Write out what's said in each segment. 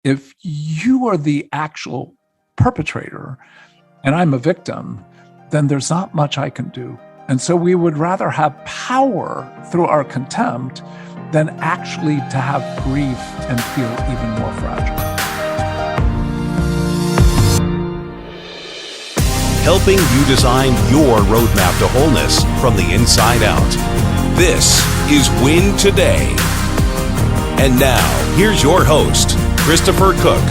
If you are the actual perpetrator and I'm a victim, then there's not much I can do. And so we would rather have power through our contempt than actually to have grief and feel even more fragile. Helping you design your roadmap to wholeness from the inside out. This is Win Today. And now, here's your host, Christopher Cook.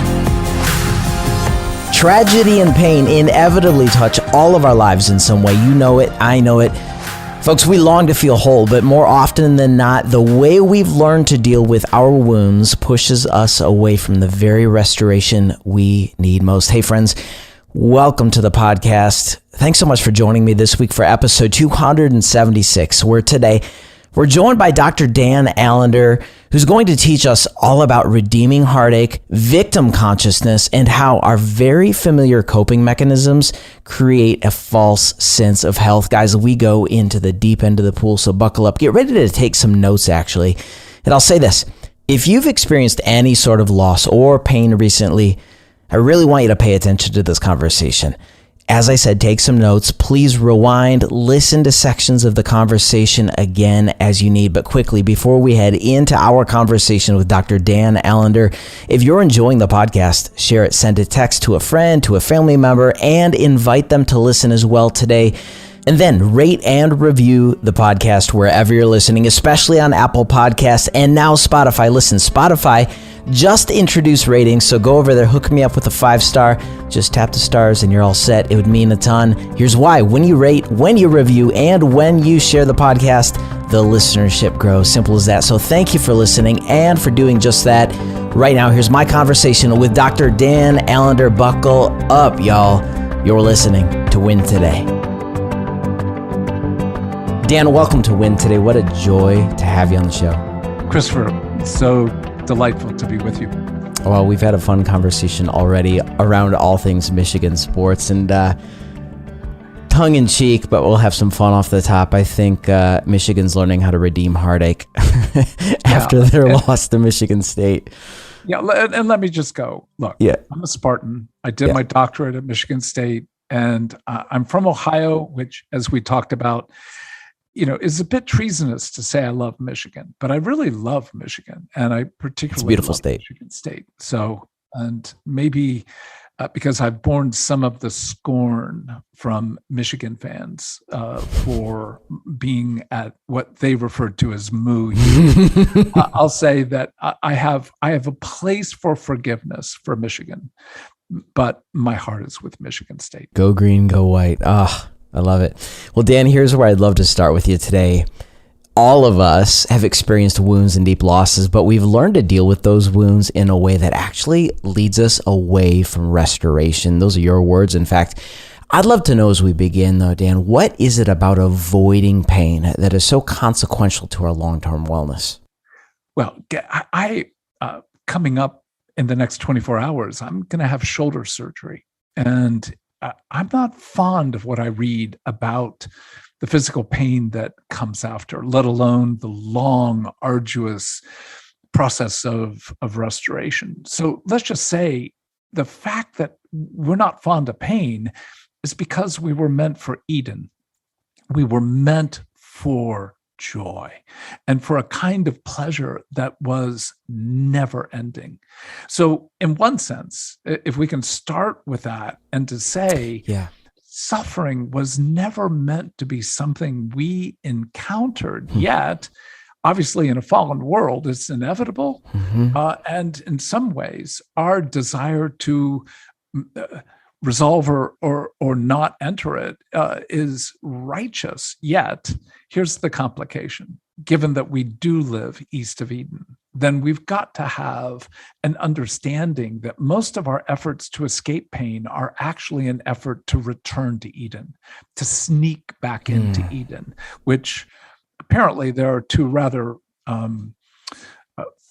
Tragedy and pain inevitably touch all of our lives in some way. You know it, I know it. Folks, we long to feel whole, but more often than not, the way we've learned to deal with our wounds pushes us away from the very restoration we need most. Hey, friends, welcome to the podcast. Thanks so much for joining me this week for episode 276, where today we're joined by Dr. Dan Allender, who's going to teach us all about redeeming heartache, victim consciousness, and how our very familiar coping mechanisms create a false sense of health. Guys, we go into the deep end of the pool, so buckle up. Get ready to take some notes, actually. And I'll say this. If you've experienced any sort of loss or pain recently, I really want you to pay attention to this conversation. As I said, take some notes. Please rewind, listen to sections of the conversation again as you need. But quickly, before we head into our conversation with Dr. Dan Allender, if you're enjoying the podcast, share it, send a text to a friend, to a family member, and invite them to listen as well today. And then rate and review the podcast wherever you're listening, especially on Apple Podcasts and now Spotify. Listen, Spotify just introduced ratings, so go over there, hook me up with a 5-star. Just tap the stars and you're all set. It would mean a ton. Here's why. When you rate, when you review, and when you share the podcast, the listenership grows. Simple as that. So thank you for listening and for doing just that. Right now, here's my conversation with Dr. Dan Allender. Buckle up, y'all. You're listening to Win Today. Dan, welcome to Win Today. What a joy to have you on the show. Christopher, so delightful to be with you. Well, we've had a fun conversation already around all things Michigan sports, and tongue in cheek, but we'll have some fun off the top. I think Michigan's learning how to redeem heartache after their loss to Michigan State. Yeah, and let me just go. Look, I'm a Spartan. I did my doctorate at Michigan State, and I'm from Ohio, which, as we talked about, is a bit treasonous to say I love Michigan, but I really love Michigan, and I particularly it's a beautiful love state. Michigan State. So, and maybe because I've borne some of the scorn from Michigan fans for being at what they referred to as Moo. I'll say that I have a place for forgiveness for Michigan, but my heart is with Michigan State. Go green, go white. I love it. Well, Dan, here's where I'd love to start with you today. All of us have experienced wounds and deep losses, but we've learned to deal with those wounds in a way that actually leads us away from restoration. Those are your words. In fact, I'd love to know as we begin, though, Dan, what is it about avoiding pain that is so consequential to our long-term wellness? Well, I coming up in the next 24 hours, I'm going to have shoulder surgery, and I'm not fond of what I read about the physical pain that comes after, let alone the long, arduous process of restoration. So let's just say the fact that we're not fond of pain is because we were meant for Eden. We were meant for joy and for a kind of pleasure that was never ending. So in one sense, if we can start with that and to say, suffering was never meant to be something we encountered, yet obviously in a fallen world, it's inevitable. And in some ways, our desire to resolve or not enter it is righteous. Yet, here's the complication. Given that we do live east of Eden, then we've got to have an understanding that most of our efforts to escape pain are actually an effort to return to Eden, to sneak back into Eden, which apparently there are two rather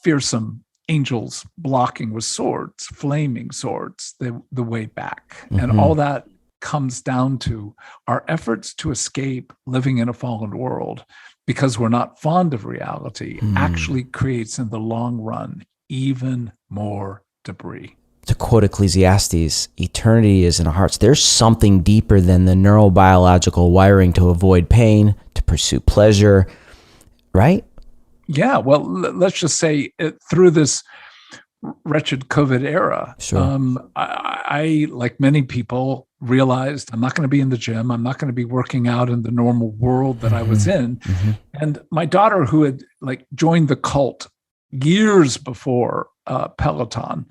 fearsome angels blocking with swords, flaming swords, the way back. And all that comes down to our efforts to escape living in a fallen world because we're not fond of reality actually creates in the long run even more debris. To quote Ecclesiastes, eternity is in our hearts. There's something deeper than the neurobiological wiring to avoid pain, to pursue pleasure, right? Yeah, well, let's just say through this wretched COVID era, Sure. I, like many people, realized I'm not going to be in the gym. I'm not going to be working out in the normal world that I was in. And my daughter, who had joined the cult years before Peloton,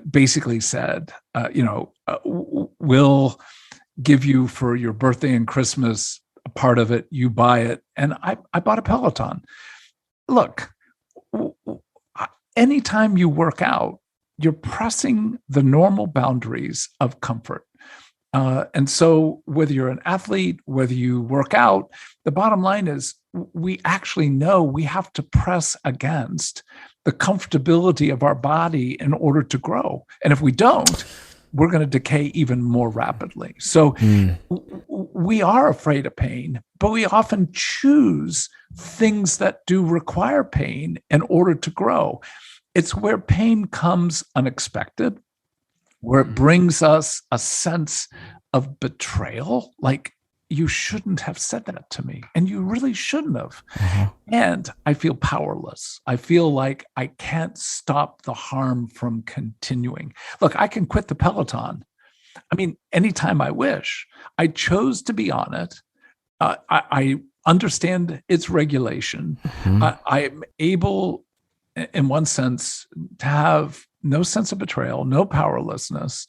basically said, we'll give you for your birthday and Christmas a part of it. You buy it. And I bought a Peloton. Look, anytime you work out, you're pressing the normal boundaries of comfort. And so whether you're an athlete, whether you work out, the bottom line is we actually know we have to press against the comfortability of our body in order to grow. And if we don't, we're going to decay even more rapidly. So we are afraid of pain, but we often choose things that do require pain in order to grow. It's where pain comes unexpected, where it brings us a sense of betrayal, like you shouldn't have said that to me, and you really shouldn't have. And I feel powerless. I feel like I can't stop the harm from continuing. Look, I can quit the Peloton. I mean, anytime I wish. I chose to be on it. I understand its regulation. I'm able, in one sense, to have no sense of betrayal, no powerlessness.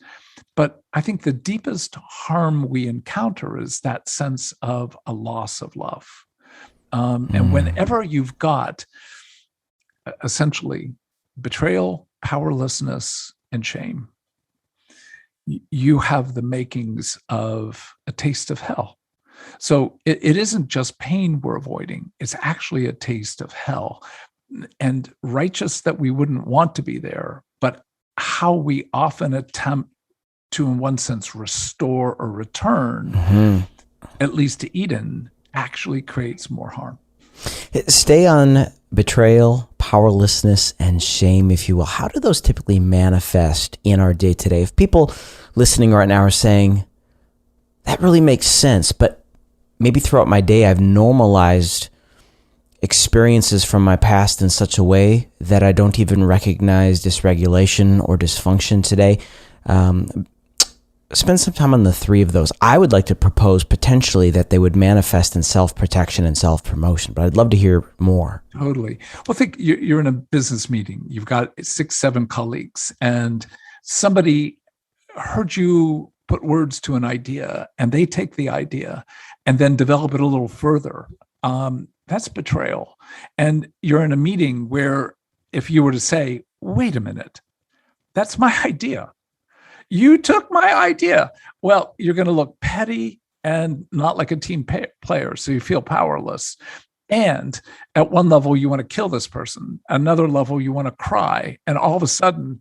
But I think the deepest harm we encounter is that sense of a loss of love. And whenever you've got essentially betrayal, powerlessness, and shame, you have the makings of a taste of hell. So it isn't just pain we're avoiding, it's actually a taste of hell. And righteous that we wouldn't want to be there, but how we often attempt to, in one sense, restore or return, at least to Eden, actually creates more harm. Stay on betrayal, powerlessness, and shame, if you will. How do those typically manifest in our day-to-day? If people listening right now are saying, that really makes sense, but maybe throughout my day I've normalized experiences from my past in such a way that I don't even recognize dysregulation or dysfunction today. Spend some time on the three of those. I would like to propose potentially that they would manifest in self-protection and self-promotion, but I'd love to hear more. Totally. Well, think you're in a business meeting. You've got 6, 7 colleagues, and somebody heard you put words to an idea, and they take the idea and then develop it a little further. That's betrayal. And you're in a meeting where if you were to say, wait a minute, that's my idea. You took my idea. Well, you're going to look petty and not like a team player. So you feel powerless. And at one level, you want to kill this person. Another level, you want to cry. And all of a sudden,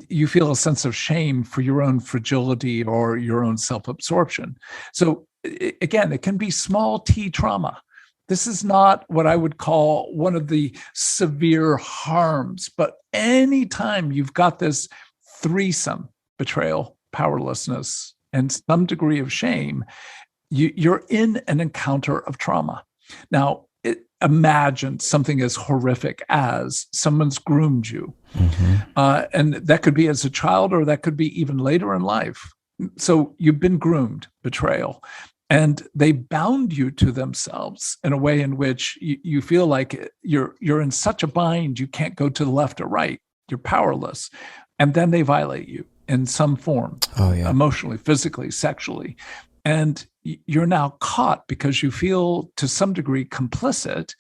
you feel a sense of shame for your own fragility or your own self-absorption. So again, it can be small t trauma. This is not what I would call one of the severe harms, but anytime you've got this threesome, betrayal, powerlessness, and some degree of shame, you're in an encounter of trauma. Now, imagine something as horrific as someone's groomed you. And that could be as a child, or that could be even later in life. So you've been groomed, betrayal. And they bound you to themselves in a way in which you feel like you're in such a bind, you can't go to the left or right. You're powerless. And then they violate you in some form, emotionally, physically, sexually. And you're now caught because you feel to some degree complicit.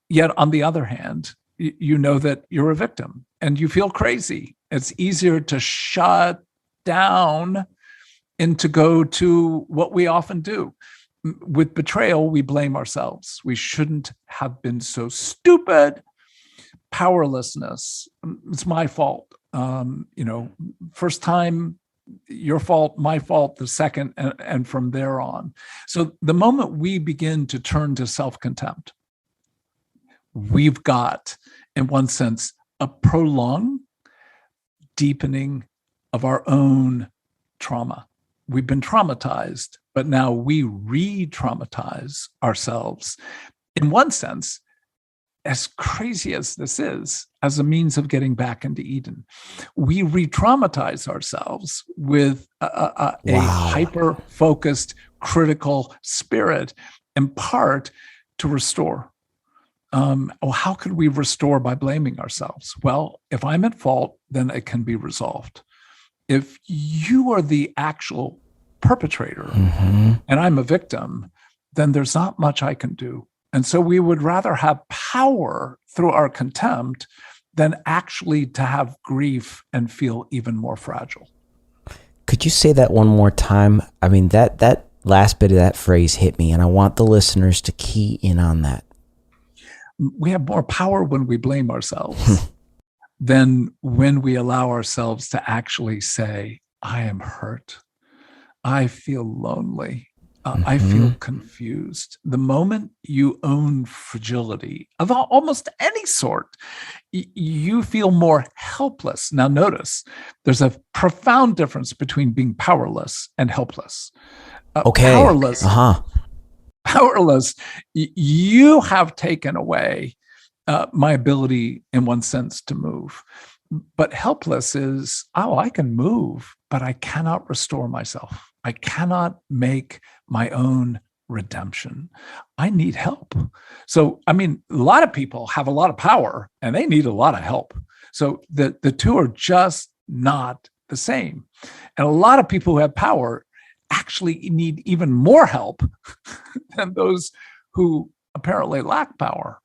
Yet on the other hand, you know that you're a victim and you feel crazy. It's easier to shut down and to go to what we often do. With betrayal, we blame ourselves. We shouldn't have been so stupid. Powerlessness, it's my fault. First time, your fault, my fault, the second, and from there on. So the moment we begin to turn to self-contempt, we've got, in one sense, a prolonged deepening of our own trauma. We've been traumatized, but now we re-traumatize ourselves. In one sense, as crazy as this is, as a means of getting back into Eden, we re-traumatize ourselves with a hyper-focused, critical spirit, in part to restore. How could we restore by blaming ourselves? Well, if I'm at fault, then it can be resolved. If you are the actual perpetrator and I'm a victim, then there's not much I can do. And so we would rather have power through our contempt than actually to have grief and feel even more fragile. Could you say that one more time? I mean, that last bit of that phrase hit me, and I want the listeners to key in on that. We have more power when we blame ourselves than when we allow ourselves to actually say, I am hurt. I feel lonely. I feel confused. The moment you own fragility of almost any sort, you feel more helpless. Now, notice there's a profound difference between being powerless and helpless. Powerless. Powerless, you have taken away my ability, in one sense, to move. But helpless is, I can move, but I cannot restore myself. I cannot make my own redemption. I need help. So, I mean, a lot of people have a lot of power and they need a lot of help. So the two are just not the same. And a lot of people who have power actually need even more help than those who apparently lack power.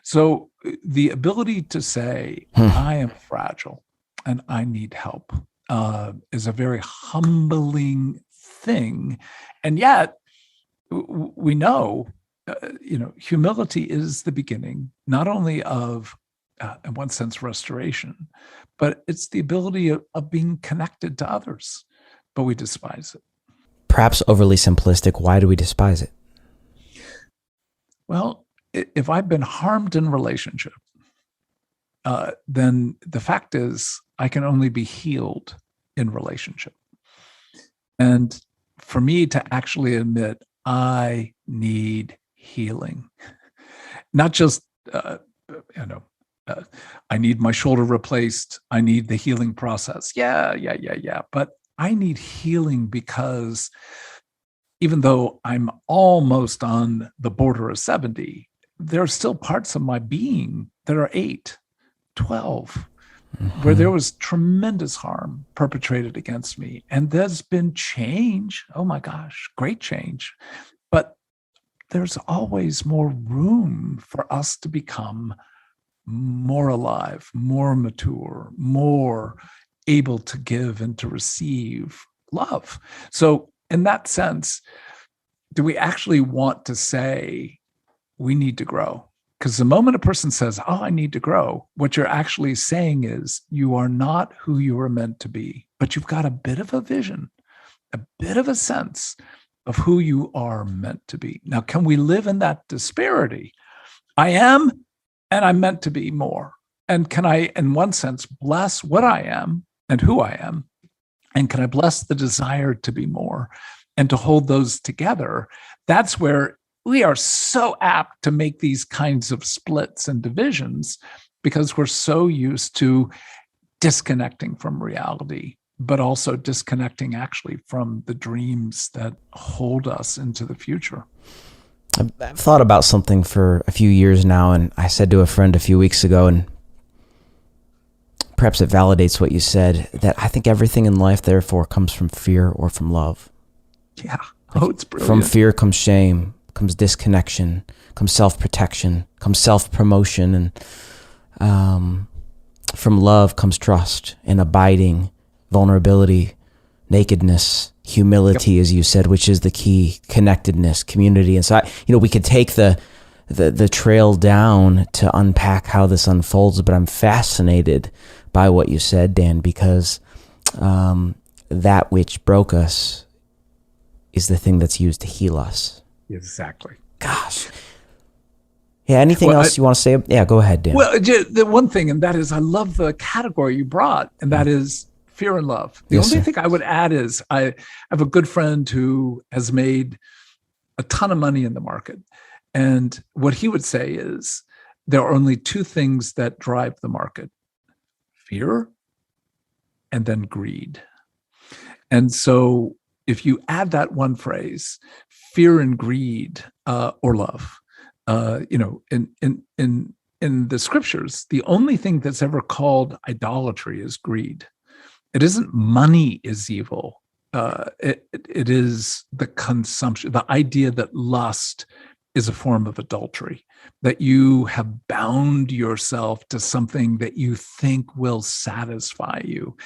So the ability to say, I am fragile and I need help is a very humbling thing. And yet we know, humility is the beginning, not only of, in one sense, restoration, but it's the ability of being connected to others, but we despise it. Perhaps overly simplistic. Why do we despise it? Well, if I've been harmed in relationship, then the fact is I can only be healed in relationship. And for me to actually admit I need healing, not just, I need my shoulder replaced. I need the healing process. Yeah. But I need healing because even though I'm almost on the border of 70, there are still parts of my being that are 8, 12, where there was tremendous harm perpetrated against me. And there's been change. Oh my gosh, great change. But there's always more room for us to become more alive, more mature, more able to give and to receive love. So in that sense, do we actually want to say we need to grow? Because the moment a person says, I need to grow, what you're actually saying is you are not who you were meant to be, but you've got a bit of a vision, a bit of a sense of who you are meant to be. Now, can we live in that disparity? I am, and I'm meant to be more. And can I, in one sense, bless what I am and who I am? And can I bless the desire to be more and to hold those together? That's where we are so apt to make these kinds of splits and divisions because we're so used to disconnecting from reality, but also disconnecting actually from the dreams that hold us into the future. I've thought about something for a few years now, and I said to a friend a few weeks ago, and perhaps it validates what you said, that I think everything in life, therefore, comes from fear or from love. Yeah. It's brilliant. From fear comes shame, comes disconnection, comes self-protection, comes self-promotion, and from love comes trust and abiding, vulnerability, nakedness, humility, as you said, which is the key, connectedness, community. And so, we could take the trail down to unpack how this unfolds, but I'm fascinated by what you said, Dan, because that which broke us is the thing that's used to heal us. Exactly. Gosh. Yeah. Anything else you want to say? Yeah, go ahead, Dan. Well, the one thing, and that is, I love the category you brought, and that is fear and love. The only thing I would add is I have a good friend who has made a ton of money in the market. And what he would say is there are only two things that drive the market: fear and then greed. And so if you add that one phrase, fear and greed, or love, in the scriptures, the only thing that's ever called idolatry is greed. It isn't money is evil. It is the consumption, the idea that lust is a form of adultery, that you have bound yourself to something that you think will satisfy you.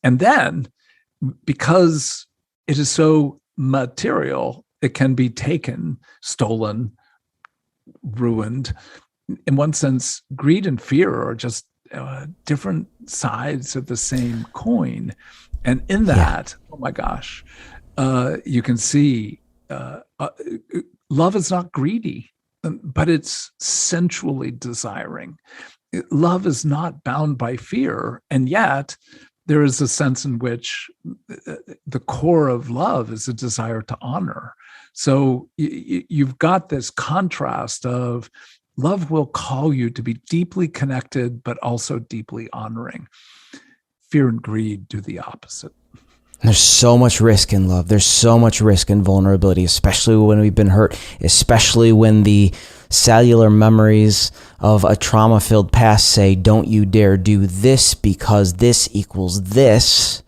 And then, because it is so material, it can be taken, stolen, ruined. In one sense, greed and fear are just different sides of the same coin. And in that, oh my gosh, you can see love is not greedy, but it's sensually desiring. Love is not bound by fear, and yet there is a sense in which the core of love is a desire to honor. So you've got this contrast of love will call you to be deeply connected, but also deeply honoring. Fear and greed do the opposite. There's so much risk in love. There's so much risk in vulnerability, especially when we've been hurt, especially when the cellular memories of a trauma-filled past say, don't you dare do this because this equals this.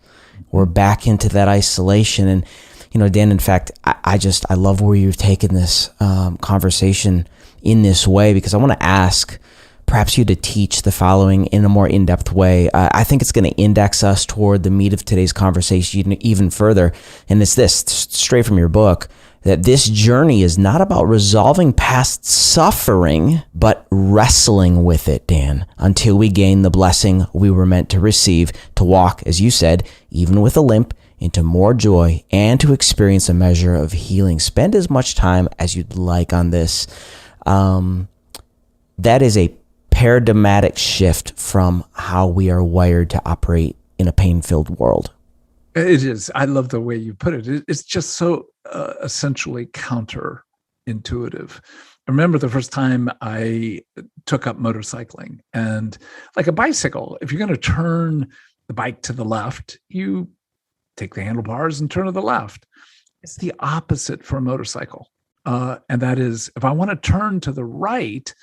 We're back into that isolation. And, Dan, in fact, I love where you've taken this conversation in this way, because I want to ask perhaps you to teach the following in a more in-depth way. I think it's going to index us toward the meat of today's conversation even further. And it's this, straight from your book, that this journey is not about resolving past suffering, but wrestling with it, Dan, until we gain the blessing we were meant to receive, to walk, as you said, even with a limp, into more joy, and to experience a measure of healing. Spend as much time as you'd like on this. That is a paradigmatic shift from how we are wired to operate in a pain-filled world. It is. I love the way you put it. It's just so essentially counterintuitive. I remember the first time I took up motorcycling, and like a bicycle, if you're going to turn the bike to the left, you take the handlebars and turn to the left. It's the opposite for a motorcycle. And that is, if I want to turn to the right,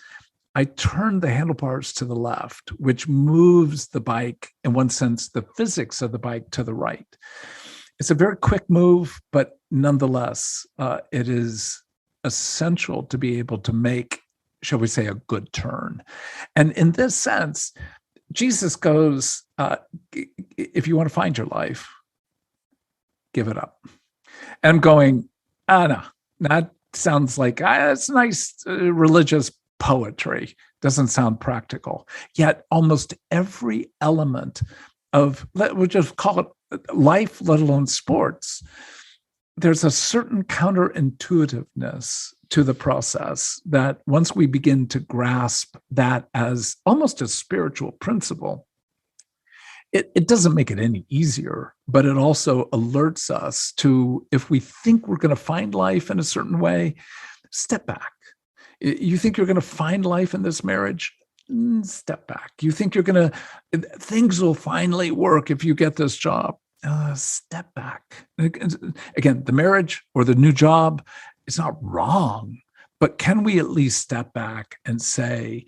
I turn the handlebars to the left, which moves the bike, in one sense, the physics of the bike to the right. It's a very quick move, but nonetheless, it is essential to be able to make, shall we say, a good turn. And in this sense, Jesus goes, if you want to find your life, give it up. And I'm going, no, that sounds like, it's nice religious poetry. Doesn't sound practical. Yet almost every element of, we'll just call it life, let alone sports, there's a certain counterintuitiveness to the process that once we begin to grasp that as almost a spiritual principle, it doesn't make it any easier, but it also alerts us to, if we think we're going to find life in a certain way, step back. You think you're going to find life in this marriage? Step back. You think things will finally work if you get this job? Step back. Again, the marriage or the new job, it's not wrong, but can we at least step back and say,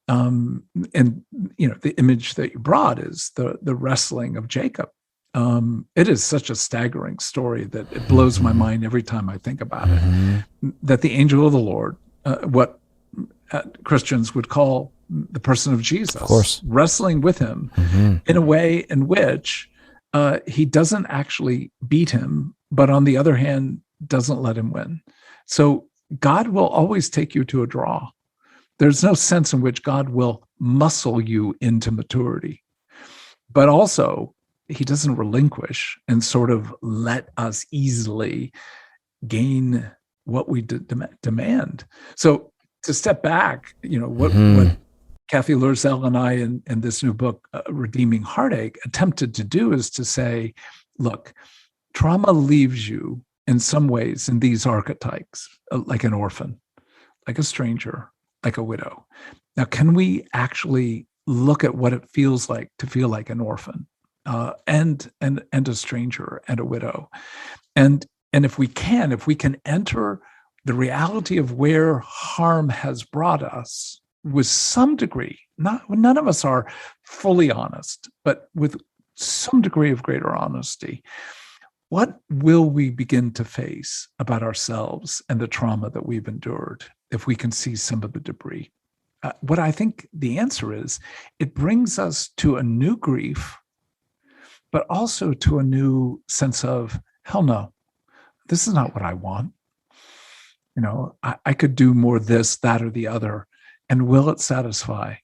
the image that you brought is the wrestling of Jacob. It is such a staggering story that it blows my mind every time I think about it, that the angel of the Lord, what Christians would call the person of Jesus, of course, wrestling with him in a way in which he doesn't actually beat him, but on the other hand, doesn't let him win. So God will always take you to a draw. There's no sense in which God will muscle you into maturity, but also he doesn't relinquish and sort of let us easily gain what we demand. So to step back, what Kathy Lorzell and I in this new book, Redeeming Heartache, attempted to do is to say, look, trauma leaves you in some ways in these archetypes, like an orphan, like a stranger, like a widow. Now, can we actually look at what it feels like to feel like an orphan and a stranger and a widow? And if we can enter the reality of where harm has brought us with some degree, none of us are fully honest, but with some degree of greater honesty, what will we begin to face about ourselves and the trauma that we've endured if we can see some of the debris? What I think the answer is, it brings us to a new grief, but also to a new sense of, hell no, this is not what I want. I could do more this, that, or the other. And will it satisfy?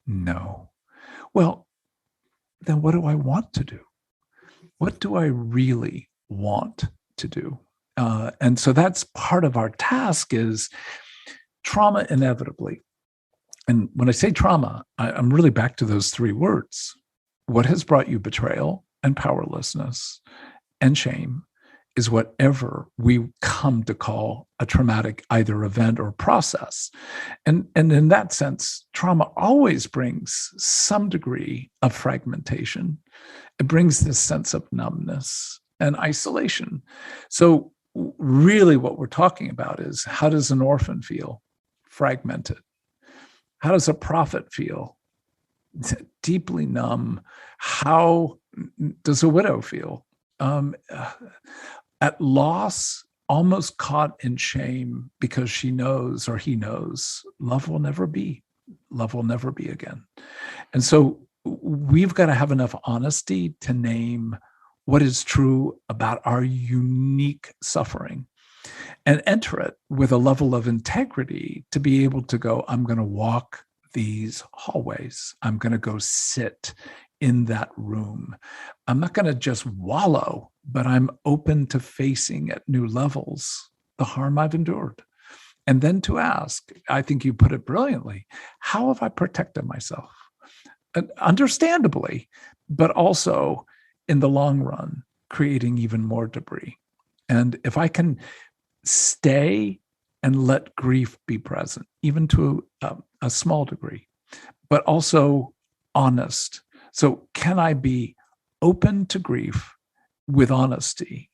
No. Well, then what do I want to do? What do I really want to do? And so that's part of our task is trauma inevitably. And when I say trauma, I'm really back to those three words. What has brought you betrayal and powerlessness and shame is whatever we come to call a traumatic either event or process. And in that sense, trauma always brings some degree of fragmentation. It brings this sense of numbness and isolation. So really what we're talking about is, how does an orphan feel? Fragmented. How does a prophet feel? Deeply numb. How does a widow feel? At loss, almost caught in shame because she knows, or he knows, love will never be. Love will never be again. And so we've got to have enough honesty to name what is true about our unique suffering and enter it with a level of integrity to be able to go, I'm going to walk these hallways. I'm going to go sit in that room. I'm not going to just wallow, but I'm open to facing at new levels the harm I've endured. And then to ask, I think you put it brilliantly, how have I protected myself? Understandably, but also in the long run, creating even more debris. And if I can stay and let grief be present, even to a small degree, but also honest. So can I be open to grief with honesty?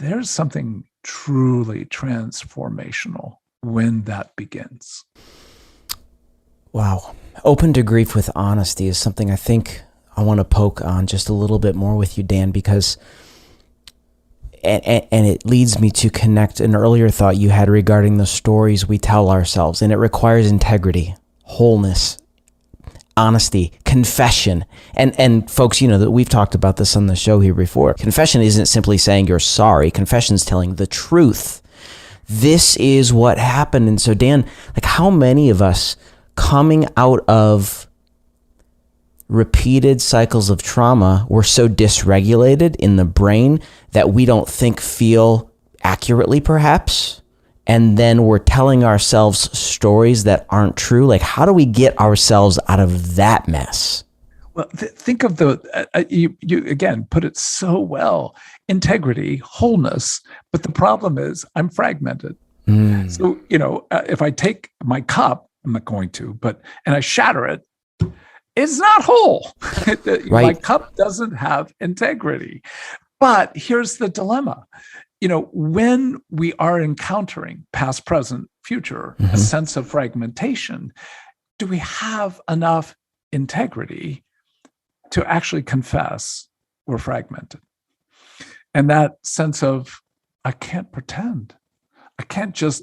There's something truly transformational when that begins. Wow. Open to grief with honesty is something I think I want to poke on just a little bit more with you, Dan, because and it leads me to connect an earlier thought you had regarding the stories we tell ourselves, and it requires integrity, wholeness, honesty, confession. And folks, that we've talked about this on the show here before. Confession isn't simply saying you're sorry. Confession is telling the truth. This is what happened. And so, Dan, how many of us coming out of repeated cycles of trauma, we're so dysregulated in the brain that we don't feel accurately, perhaps, and then we're telling ourselves stories that aren't true? How do we get ourselves out of that mess? Well, think of you again put it so well, integrity, wholeness, but the problem is I'm fragmented. So, if I take my cup, I'm not going to, and I shatter it, it's not whole. Right. My cup doesn't have integrity. But here's the dilemma. When we are encountering past, present, future, a sense of fragmentation, do we have enough integrity to actually confess we're fragmented? And that sense of, I can't pretend. I can't just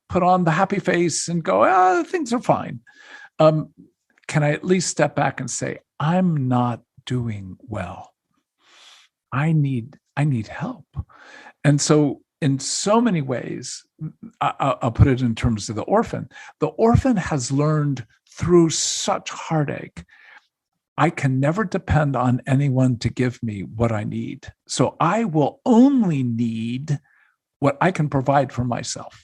put on the happy face and go, things are fine. Can I at least step back and say, I'm not doing well. I need help. And so in so many ways, I'll put it in terms of the orphan. The orphan has learned through such heartache, I can never depend on anyone to give me what I need. So I will only need what I can provide for myself.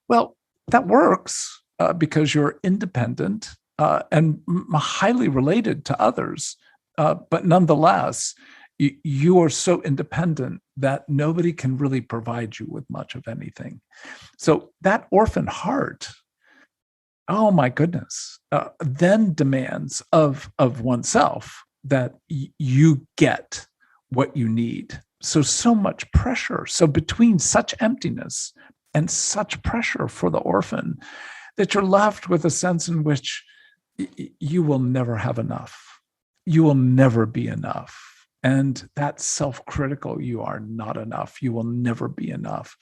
Well, that works because you're independent and highly related to others. But nonetheless, you are so independent that nobody can really provide you with much of anything. So that orphan heart, oh my goodness, then demands of oneself that you get what you need. So much pressure. So between such emptiness and such pressure for the orphan, that you're left with a sense in which you will never have enough. You will never be enough. And that's self-critical. You are not enough. You will never be enough.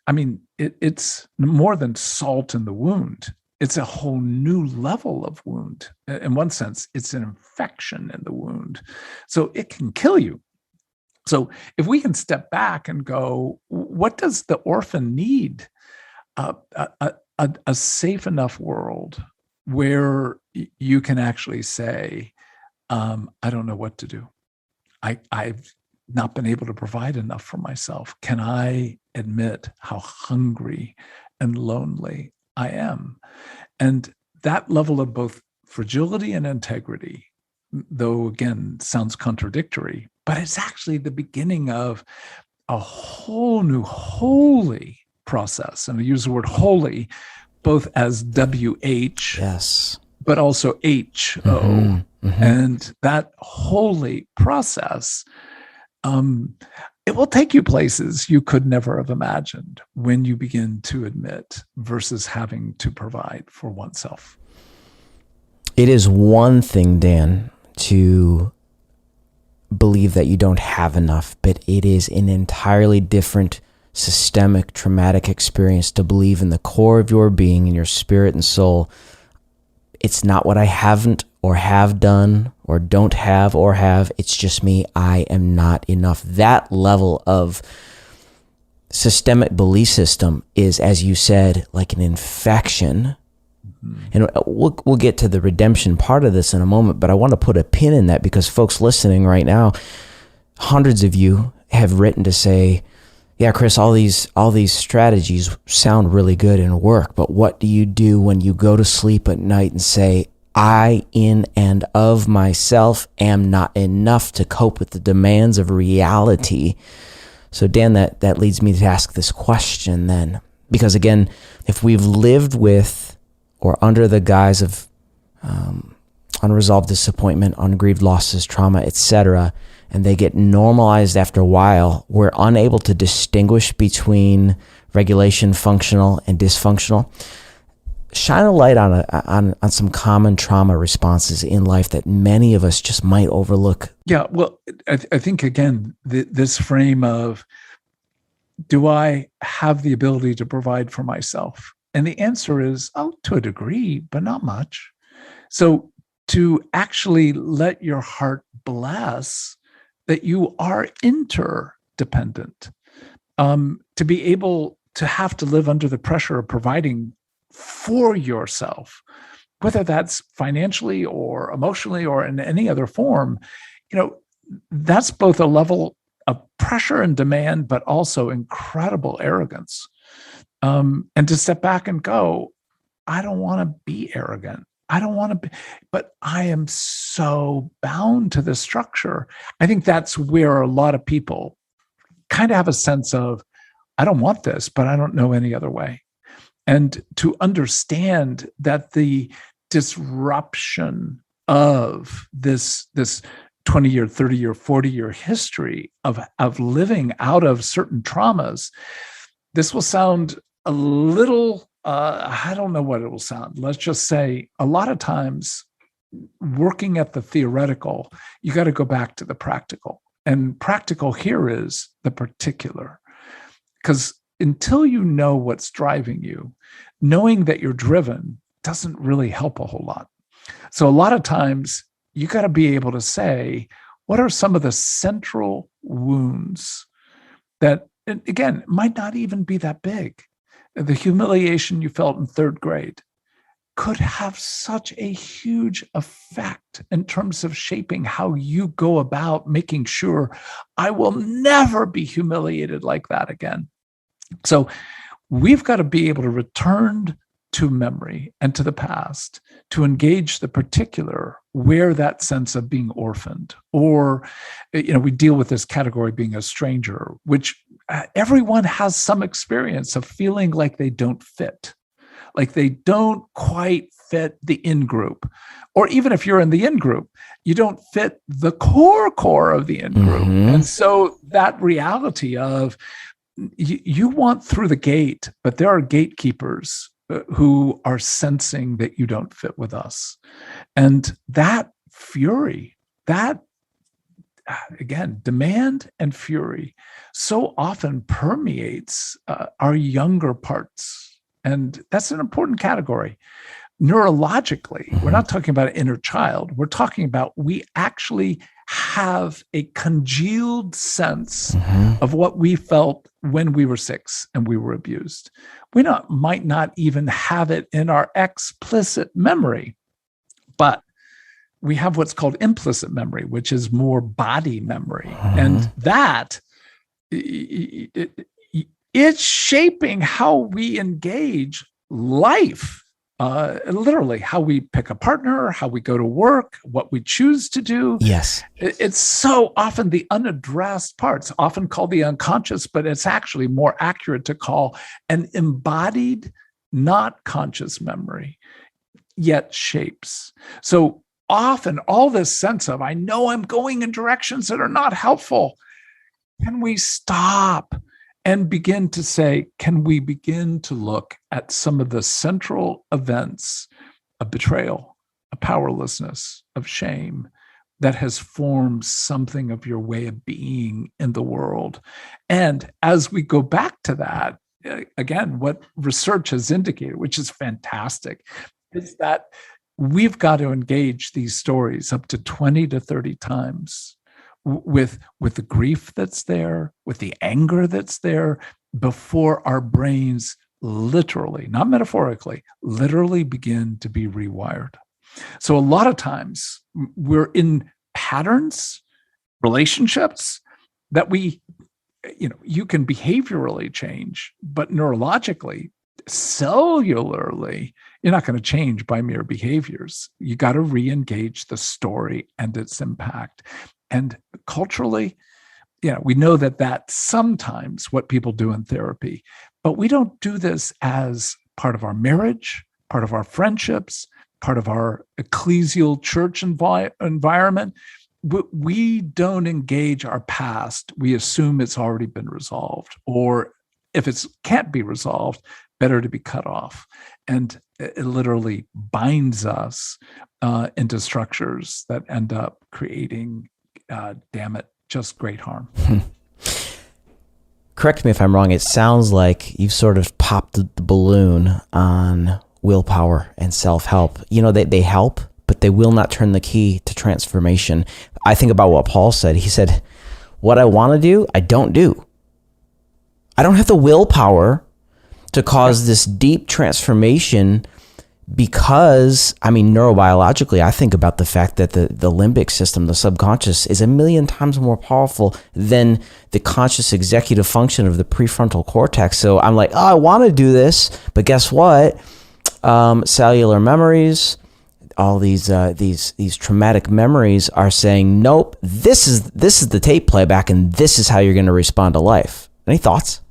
I mean, it's more than salt in the wound. It's a whole new level of wound. In one sense, it's an infection in the wound. So it can kill you. So if we can step back and go, what does the orphan need? A safe enough world where you can actually say, I don't know what to do. I've not been able to provide enough for myself. Can I admit how hungry and lonely I am? And that level of both fragility and integrity, though again, sounds contradictory, but it's actually the beginning of a whole new holy process. And I use the word holy both as WH, yes, but also HO. Mm-hmm. And that holy process, it will take you places you could never have imagined when you begin to admit versus having to provide for oneself. It is one thing, Dan, to believe that you don't have enough, but it is an entirely different systemic traumatic experience to believe in the core of your being, in your spirit and soul, it's not what I haven't or have done or don't have or have. It's just me. I am not enough. That level of systemic belief system is, as you said, like an infection. Mm-hmm. And we'll get to the redemption part of this in a moment, but I want to put a pin in that because folks listening right now, hundreds of you have written to say, yeah, Chris, all these strategies sound really good and work, but what do you do when you go to sleep at night and say, I, in and of myself, am not enough to cope with the demands of reality? So Dan, that leads me to ask this question then, because again, if we've lived with or under the guise of unresolved disappointment, ungrieved losses, trauma, etc., and they get normalized after a while, we're unable to distinguish between regulation, functional, and dysfunctional. Shine a light on some common trauma responses in life that many of us just might overlook. Yeah, well, I think, again, this frame of, do I have the ability to provide for myself? And the answer is, to a degree, but not much. So to actually let your heart bless that you are interdependent, to be able to have to live under the pressure of providing for yourself, whether that's financially or emotionally or in any other form, that's both a level of pressure and demand, but also incredible arrogance. And to step back and go, I don't want to be arrogant. I don't want to be, but I am so bound to this structure. I think that's where a lot of people kind of have a sense of, I don't want this, but I don't know any other way. And to understand that the disruption of this 20-year, 30-year, 40-year history of living out of certain traumas, this will sound a little, I don't know what it will sound. Let's just say a lot of times working at the theoretical, you got to go back to the practical. And practical here is the particular. Because until you know what's driving you, knowing that you're driven doesn't really help a whole lot. So a lot of times you got to be able to say, what are some of the central wounds that, again, might not even be that big? The humiliation you felt in third grade could have such a huge effect in terms of shaping how you go about making sure I will never be humiliated like that again. So we've got to be able to return to memory and to the past to engage the particular where that sense of being orphaned, or, we deal with this category being a stranger, which everyone has some experience of feeling like they don't fit, like they don't quite fit the in-group. Or even if you're in the in-group, you don't fit the core of the in-group. And so that reality of you want through the gate, but there are gatekeepers who are sensing that you don't fit with us. And that fury, that, again, demand and fury so often permeates our younger parts. And that's an important category. Neurologically, we're not talking about an inner child. We're talking about we actually have a congealed sense of what we felt when we were 6 and we were abused. We might not even have it in our explicit memory, but we have what's called implicit memory, which is more body memory. And that it's shaping how we engage life. Literally how we pick a partner, how we go to work, what we choose to do. Yes. It's so often the unaddressed parts, often called the unconscious, but it's actually more accurate to call an embodied, not conscious memory, yet shapes. So often all this sense of, I know I'm going in directions that are not helpful. Can we stop and begin to say, can we begin to look at some of the central events of betrayal, of powerlessness, of shame that has formed something of your way of being in the world? And as we go back to that, again, what research has indicated, which is fantastic, is that we've got to engage these stories up to 20 to 30 times with the grief that's there, with the anger that's there, before our brains literally, not metaphorically, literally begin to be rewired. So a lot of times we're in patterns, relationships that you can behaviorally change, but neurologically, cellularly, you're not going to change by mere behaviors. You got to re-engage the story and its impact. And culturally, we know that that's sometimes what people do in therapy, but we don't do this as part of our marriage, part of our friendships, part of our ecclesial church environment. We don't engage our past. We assume it's already been resolved, or if it can't be resolved, better to be cut off. And it literally binds us into structures that end up creating, damn it, just great harm. Correct me if I'm wrong. It sounds like you've sort of popped the balloon on willpower and self-help. They help, but they will not turn the key to transformation. I think about what Paul said. He said, what I want to do, I don't do. I don't have the willpower to cause this deep transformation because, neurobiologically, I think about the fact that the limbic system, the subconscious, is 1,000,000 times more powerful than the conscious executive function of the prefrontal cortex. So I'm like, I want to do this, but guess what? Cellular memories, all these traumatic memories are saying, nope, this is the tape playback, and this is how you're going to respond to life. Any thoughts?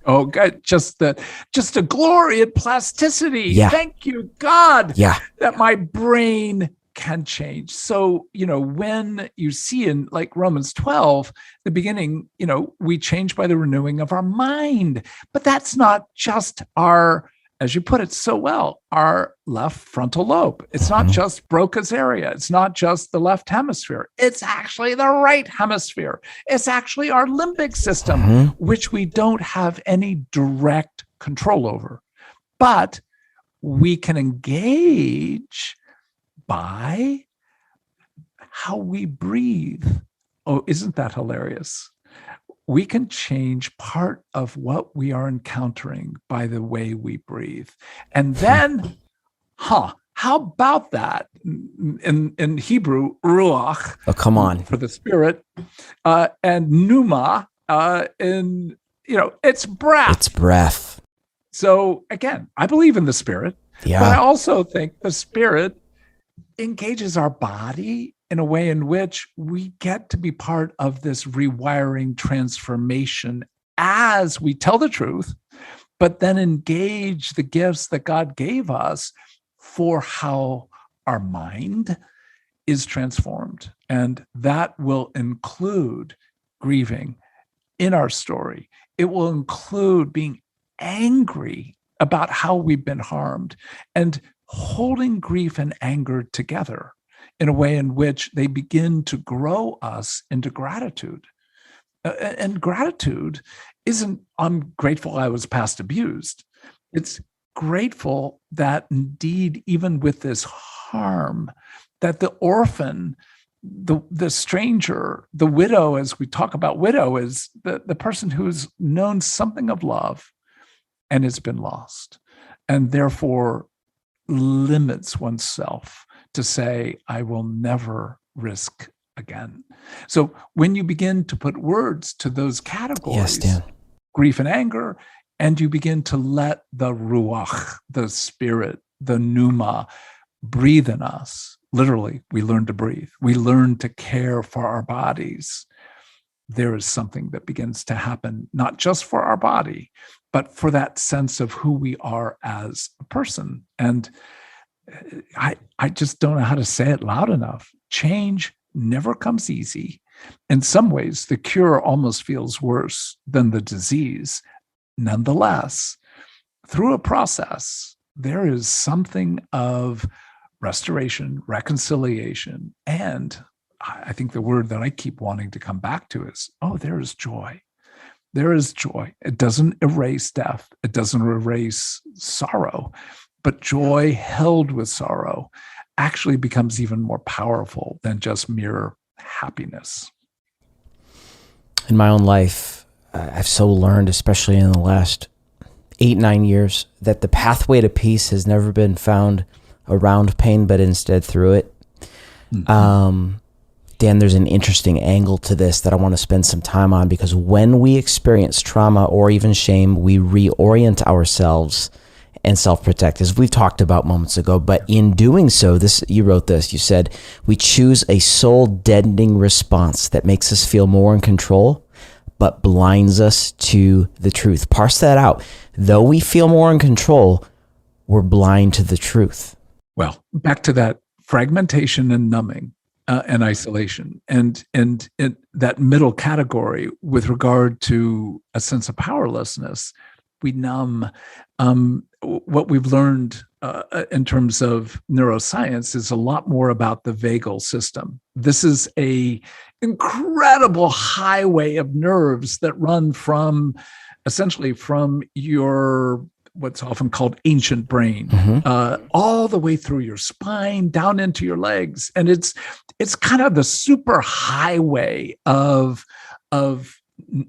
Oh, God, just a glory and plasticity. Yeah. Thank you, God, that my brain can change. So, when you see in like Romans 12, the beginning, we change by the renewing of our mind. But that's not just our, as you put it so well, our left frontal lobe. It's not just Broca's area. It's not just the left hemisphere. It's actually the right hemisphere. It's actually our limbic system, which we don't have any direct control over. But we can engage by how we breathe. Oh, isn't that hilarious? We can change part of what we are encountering by the way we breathe. And then, how about that? In Hebrew, ruach. Oh, come on. For the spirit, and pneuma, it's breath. It's breath. So again, I believe in the spirit, but I also think the spirit engages our body in a way in which we get to be part of this rewiring transformation as we tell the truth, but then engage the gifts that God gave us for how our mind is transformed. And that will include grieving in our story. It will include being angry about how we've been harmed and holding grief and anger together in a way in which they begin to grow us into gratitude. And gratitude isn't, I'm grateful I was past abused. It's grateful that indeed, even with this harm, that the orphan, the stranger, the widow, as we talk about widow, is the person who's known something of love and has been lost, and therefore limits oneself to say, I will never risk again. So when you begin to put words to those categories, grief and anger, and you begin to let the ruach, the spirit, the pneuma, breathe in us, literally, we learn to breathe. We learn to care for our bodies. There is something that begins to happen, not just for our body, but for that sense of who we are as a person. And I just don't know how to say it loud enough. Change never comes easy. In some ways, the cure almost feels worse than the disease. Nonetheless, through a process, there is something of restoration, reconciliation, and I think the word that I keep wanting to come back to is, there is joy. There is joy. It doesn't erase death. It doesn't erase sorrow, but joy held with sorrow actually becomes even more powerful than just mere happiness. In my own life, I've so learned, especially in the last 8-9 years, that the pathway to peace has never been found around pain, but instead through it. Mm-hmm. Dan, there's an interesting angle to this that I want to spend some time on, because when we experience trauma or even shame, we reorient ourselves and self-protect, as we've talked about moments ago. But in doing so, you wrote this, you said, we choose a soul-deadening response that makes us feel more in control, but blinds us to the truth. Parse that out. Though we feel more in control, we're blind to the truth. Well, back to that fragmentation and numbing and isolation, and that middle category with regard to a sense of powerlessness, we numb. What we've learned in terms of neuroscience is a lot more about the vagal system. This is a incredible highway of nerves that run essentially from your what's often called ancient brain, all the way through your spine, down into your legs. And it's kind of the super highway of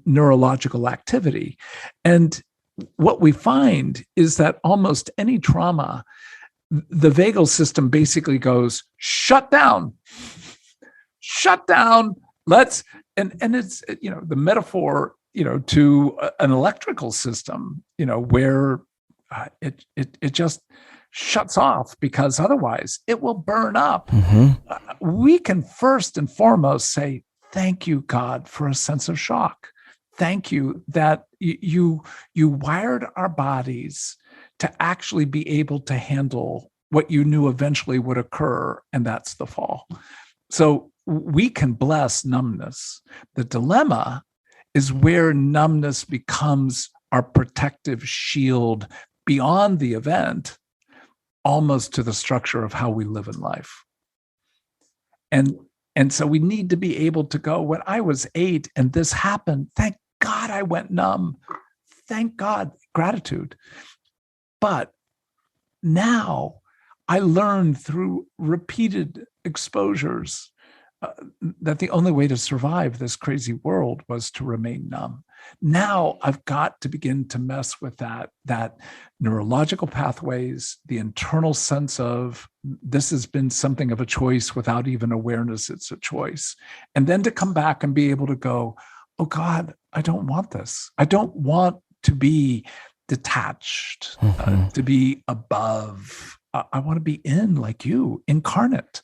neurological activity. And what we find is that almost any trauma, the vagal system basically goes, shut down. And it's, the metaphor, to an electrical system, where it just shuts off, because otherwise it will burn up. We can first and foremost say, thank you, God, for a sense of shock. Thank you that you wired our bodies to actually be able to handle what you knew eventually would occur, and that's the fall. So we can bless numbness. The dilemma is where numbness becomes our protective shield beyond the event, almost to the structure of how we live in life. And so we need to be able to go, when I was 8 and this happened, thank God I went numb. Thank God, gratitude. But now I learned through repeated exposures that the only way to survive this crazy world was to remain numb. Now I've got to begin to mess with that neurological pathways, the internal sense of this has been something of a choice without even awareness it's a choice. And then to come back and be able to go, oh God, I don't want this. I don't want to be detached, to be above. I want to be in, like you, incarnate.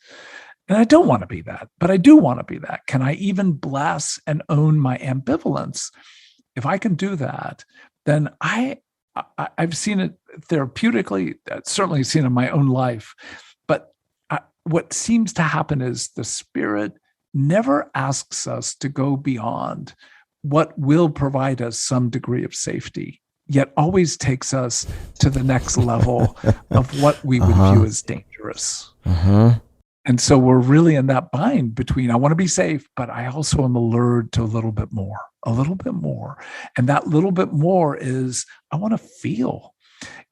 And I don't want to be that, but I do want to be that. Can I even bless and own my ambivalence? If I can do that, then I've seen it therapeutically, certainly seen in my own life. But what seems to happen is the Spirit never asks us to go beyond what will provide us some degree of safety, yet always takes us to the next level of what we would view as dangerous. And so we're really in that bind between, I want to be safe, but I also am allured to a little bit more. And that little bit more is, I want to feel,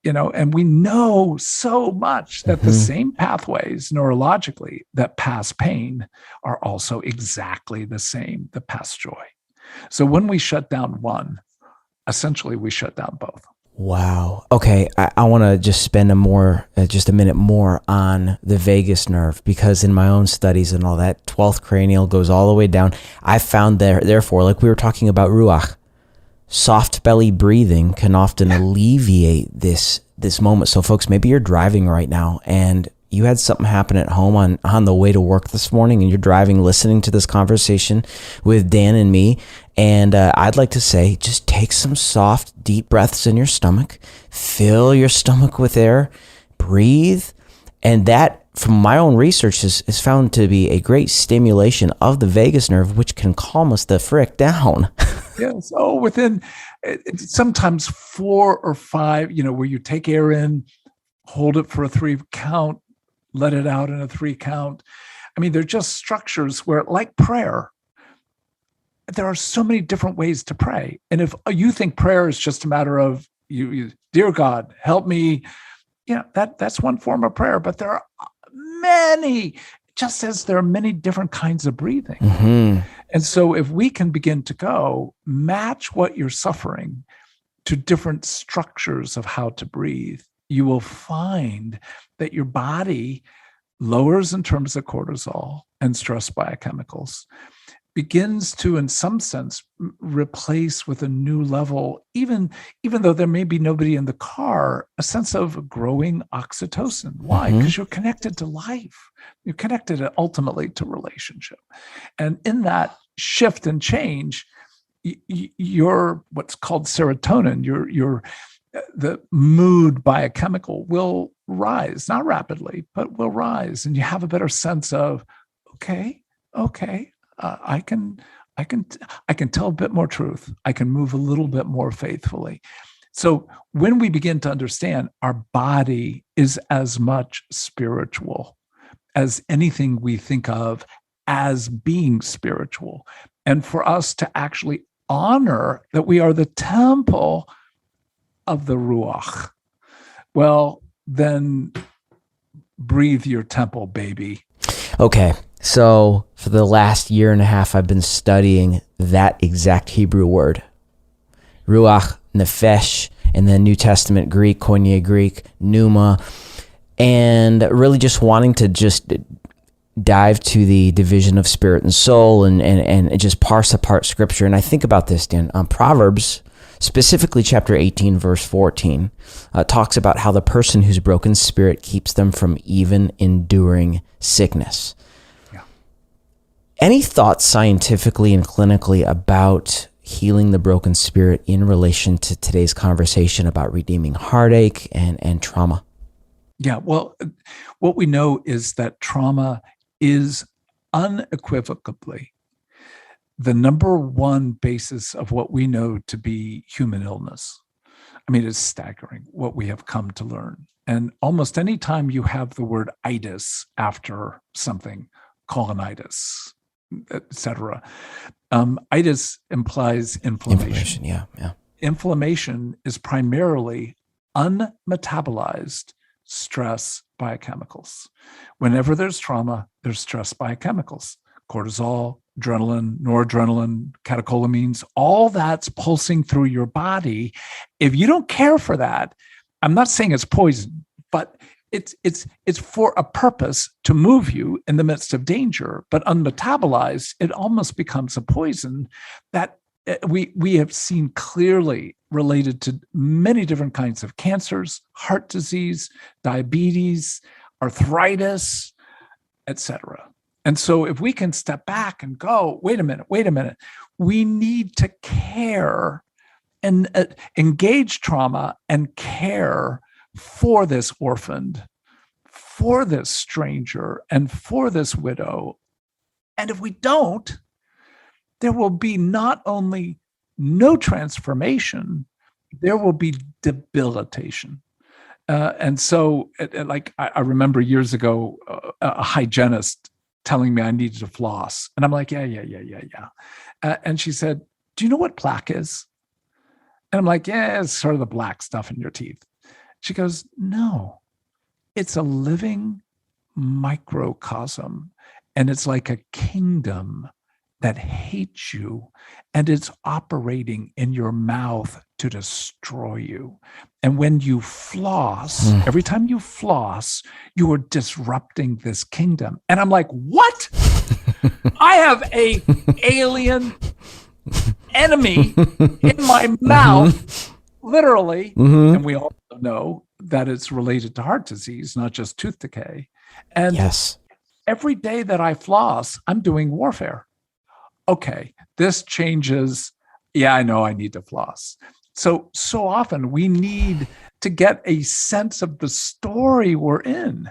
and we know so much that the same pathways neurologically that pass pain are also exactly the same that pass joy. So when we shut down one, essentially we shut down both. Wow. Okay. I want to just spend just a minute more on the vagus nerve, because in my own studies and all that, 12th cranial goes all the way down. I found therefore, like we were talking about ruach, soft belly breathing can often alleviate this moment. So folks, maybe you're driving right now and you had something happen at home on the way to work this morning, and you're driving, listening to this conversation with Dan and me. And I'd like to say, just take some soft, deep breaths in your stomach, fill your stomach with air, breathe. And that, from my own research, is found to be a great stimulation of the vagus nerve, which can calm us the frick down. Yes. Oh, within sometimes 4 or 5, where you take air in, hold it for a 3 count, let it out in a 3 count. I mean, they're just structures where, like prayer, there are so many different ways to pray. And if you think prayer is just a matter of, you dear God, help me, that's one form of prayer. But there are many, just as there are many different kinds of breathing. And so if we can begin to match what you're suffering to different structures of how to breathe, you will find that your body lowers in terms of cortisol and stress biochemicals, begins to, in some sense, replace with a new level, even though there may be nobody in the car, a sense of growing oxytocin. Why? Because you're connected to life. You're connected ultimately to relationship. And in that shift and change, your what's called serotonin, your the mood biochemical will rise, not rapidly, but will rise. And you have a better sense of, okay, I can tell a bit more truth. I can move a little bit more faithfully. So when we begin to understand our body is as much spiritual as anything we think of as being spiritual, and for us to actually honor that we are the temple of the Ruach, well, then breathe your temple, baby. Okay, so for the last year and a half, I've been studying that exact Hebrew word, Ruach, Nefesh, and then New Testament Greek, Koine Greek, Pneuma, and really just wanting to just dive to the division of spirit and soul and just parse apart Scripture. And I think about this, Dan, Proverbs, specifically chapter 18, verse 14, talks about how the person whose broken spirit keeps them from even enduring sickness. Yeah. Any thoughts scientifically and clinically about healing the broken spirit in relation to today's conversation about redeeming heartache and trauma? Yeah, well, what we know is that trauma is unequivocally the number one basis of what we know to be human illness. I mean, it's staggering what we have come to learn. And almost any time you have the word itis after something, colonitis, etc., itis implies inflammation. Yeah. Inflammation is primarily unmetabolized stress biochemicals. Whenever there's trauma, there's stress biochemicals. Cortisol, adrenaline, noradrenaline, catecholamines, all that's pulsing through your body. If you don't care for that, I'm not saying it's poison, but it's for a purpose to move you in the midst of danger. But unmetabolized, it almost becomes a poison that we have seen clearly related to many different kinds of cancers, heart disease, diabetes, arthritis, etc. And so if we can step back and go, wait a minute, we need to care and engage trauma and care for this orphaned, for this stranger, and for this widow. And if we don't, there will be not only no transformation, there will be debilitation. And so, like, I remember years ago, a hygienist telling me I needed to floss. And I'm like, yeah. And she said, do you know what plaque is? And I'm like, yeah, it's sort of the black stuff in your teeth. She goes, no, it's a living microcosm. And it's like a kingdom that hates you, and it's operating in your mouth to destroy you. And when you floss, every time you floss, you are disrupting this kingdom. And I'm like, what? I have a alien enemy in my mouth, literally. And we also know that it's related to heart disease, not just tooth decay. And every day that I floss, I'm doing warfare. Okay, this changes. Yeah, I know I need to floss. So often we need to get a sense of the story we're in.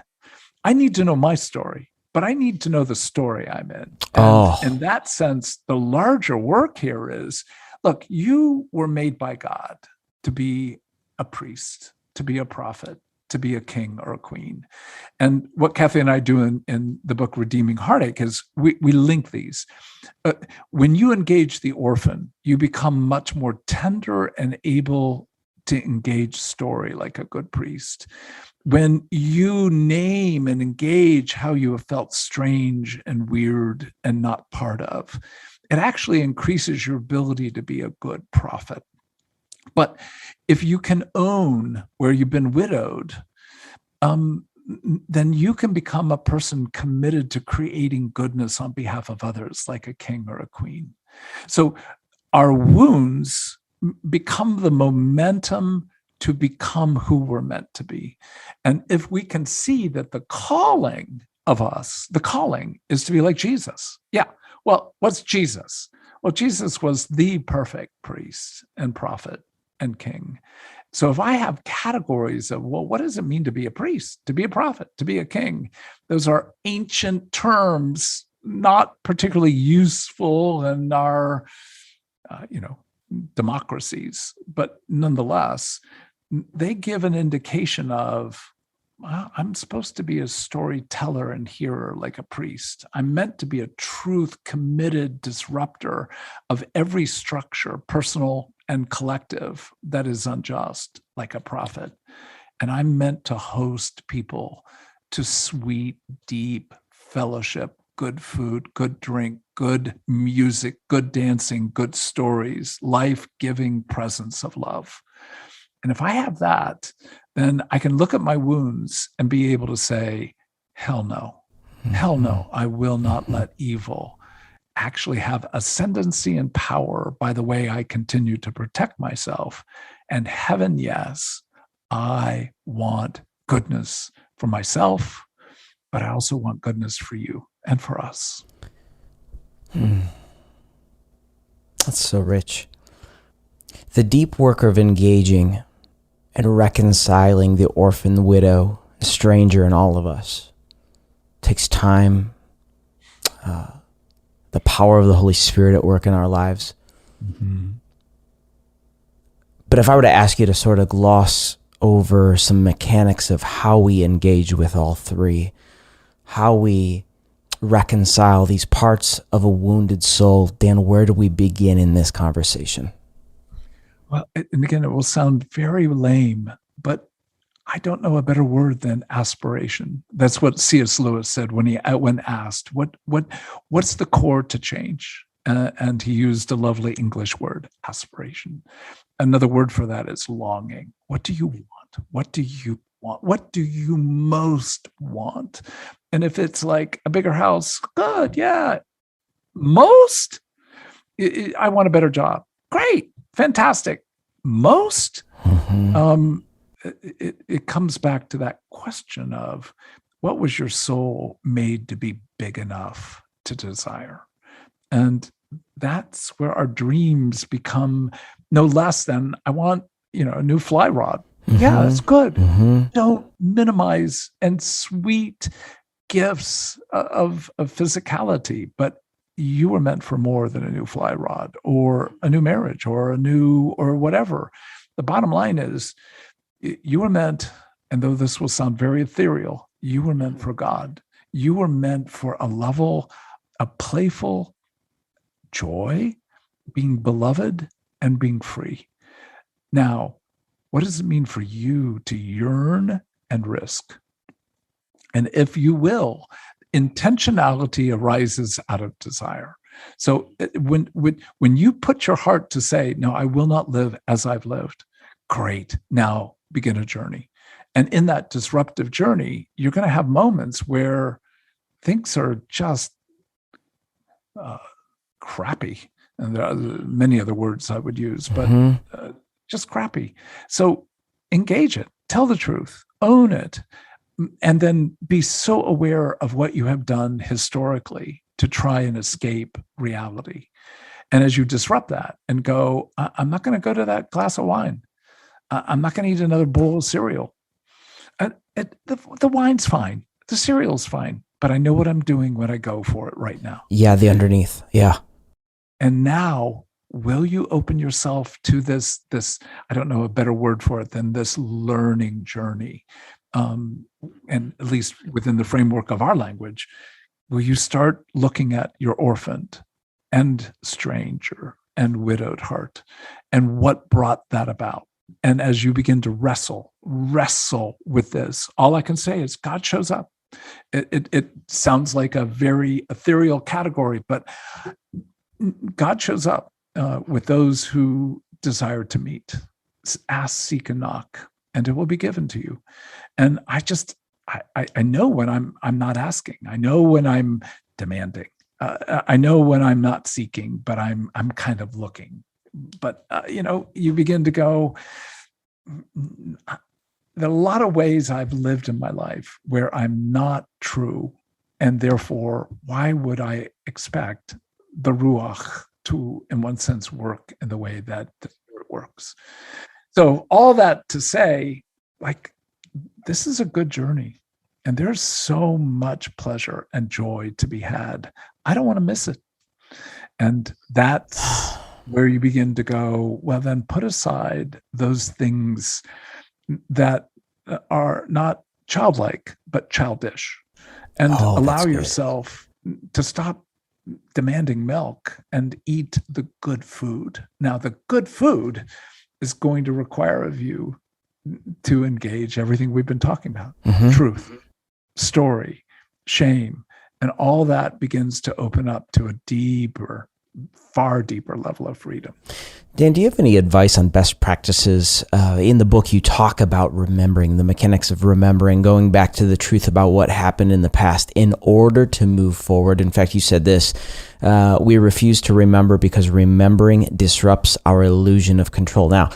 I need to know my story, but I need to know the story I'm in. And in that sense, the larger work here is, look, you were made by God to be a priest, to be a prophet, to be a king or a queen. And what Kathy and I do in the book Redeeming Heartache is we link these. When you engage the orphan, you become much more tender and able to engage story like a good priest. When you name and engage how you have felt strange and weird and not part of, it actually increases your ability to be a good prophet. But if you can own where you've been widowed, then you can become a person committed to creating goodness on behalf of others, like a king or a queen. So our wounds become the momentum to become who we're meant to be. And if we can see that the calling of us, the calling is to be like Jesus. Yeah. Well, what's Jesus? Well, Jesus was the perfect priest and prophet and king. So if I have categories of, well, what does it mean to be a priest, to be a prophet, to be a king? Those are ancient terms, not particularly useful in our, democracies, but nonetheless, they give an indication of, well, I'm supposed to be a storyteller and hearer like a priest. I'm meant to be a truth committed disruptor of every structure, personal and collective, that is unjust, like a prophet. And I'm meant to host people to sweet, deep fellowship, good food, good drink, good music, good dancing, good stories, life-giving presence of love. And if I have that, then I can look at my wounds and be able to say, hell no, I will not let evil actually have ascendancy and power by the way I continue to protect myself. And heaven, yes, I want goodness for myself, but I also want goodness for you and for us. That's so rich. The deep work of engaging and reconciling the orphan, widow, stranger in all of us takes time, the power of the Holy Spirit at work in our lives. But if I were to ask you to sort of gloss over some mechanics of how we engage with all three, how we reconcile these parts of a wounded soul, Dan, where do we begin in this conversation? Well, and again, it will sound very lame, but I don't know a better word than aspiration. That's what C.S. Lewis said when asked, what's the core to change? And he used a lovely English word, aspiration. Another word for that is longing. What do you want? What do you want? What do you most want? And if it's like a bigger house, good, yeah. Most, I want a better job. Great, fantastic. most, Mm-hmm. it comes back to that question of what was your soul made to be big enough to desire? And that's where our dreams become no less than, I want, a new fly rod. Yeah, that's good. Mm-hmm. Don't minimize and sweet gifts of physicality, but you were meant for more than a new fly rod or a new marriage or a new or whatever. The bottom line is you were meant, and though this will sound very ethereal, you were meant for God. You were meant for a level of playful joy, being beloved, and being free. Now, what does it mean for you to yearn and risk? And if you will, intentionality arises out of desire. So when you put your heart to say, no, I will not live as I've lived, great, now begin a journey. And in that disruptive journey, you're going to have moments where things are just crappy. And there are many other words I would use, but just crappy. So engage it, tell the truth, own it, and then be so aware of what you have done historically to try and escape reality. And as you disrupt that and go, I'm not going to go to that glass of wine. I'm not going to eat another bowl of cereal. The wine's fine. The cereal's fine. But I know what I'm doing when I go for it right now. Yeah, the underneath. Yeah. And now, will you open yourself to this, I don't know a better word for it than this learning journey? And at least within the framework of our language, will you start looking at your orphaned and stranger and widowed heart and what brought that about? And as you begin to wrestle with this, all I can say is God shows up. It sounds like a very ethereal category, but God shows up with those who desire to meet. Ask, seek, and knock, and it will be given to you. And I know when I'm not asking. I know when I'm demanding. I know when I'm not seeking, but I'm kind of looking. But you begin to go. There are a lot of ways I've lived in my life where I'm not true, and therefore, why would I expect the ruach to, in one sense, work in the way that the Spirit works? So all that to say, this is a good journey, and there's so much pleasure and joy to be had. I don't want to miss it. And that's where you begin to go, well, then put aside those things that are not childlike, but childish, and allow yourself to stop demanding milk and eat the good food. Now, the good food is going to require of you to engage everything we've been talking about, truth, story, shame, and all that begins to open up to a deeper, far deeper level of freedom. Dan, do you have any advice on best practices? In the book, you talk about remembering, the mechanics of remembering, going back to the truth about what happened in the past in order to move forward. In fact, you said this, we refuse to remember because remembering disrupts our illusion of control. Now,